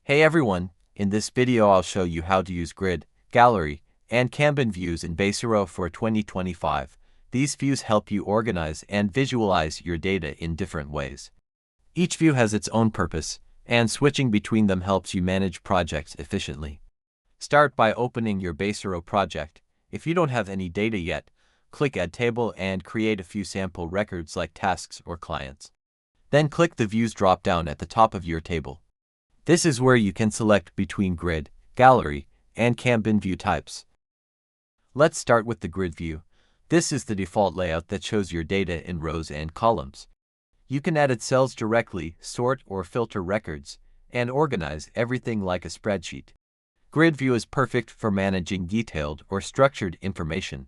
Hey everyone, in this video I'll show you how to use grid, gallery, and Kanban views in Baserow for 2025. These views help you organize and visualize your data in different ways. Each view has its own purpose, and switching between them helps you manage projects efficiently. Start by opening your Baserow project. If you don't have any data yet, click Add Table and create a few sample records like tasks or clients. Then click the Views drop-down at the top of your table. This is where you can select between grid, gallery, and Kanban view types. Let's start with the grid view. This is the default layout that shows your data in rows and columns. You can edit cells directly, sort or filter records, and organize everything like a spreadsheet. Grid view is perfect for managing detailed or structured information.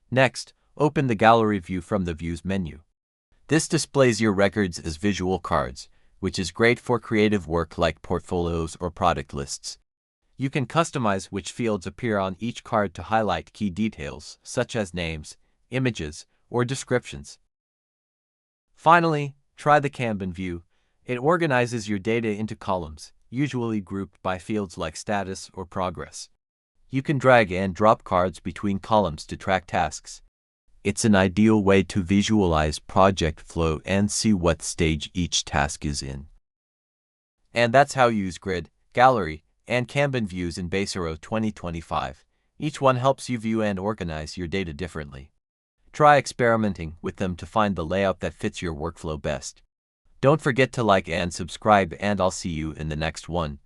Next, open the gallery view from the Views menu. This displays your records as visual cards, which is great for creative work like portfolios or product lists. You can customize which fields appear on each card to highlight key details, such as names, images, or descriptions. Finally, try the Kanban view. It organizes your data into columns, usually grouped by fields like status or progress. You can drag and drop cards between columns to track tasks. It's an ideal way to visualize project flow and see what stage each task is in. And that's how you use grid, gallery, and Kanban views in Baserow 2025. Each one helps you view and organize your data differently. Try experimenting with them to find the layout that fits your workflow best. Don't forget to like and subscribe, and I'll see you in the next one.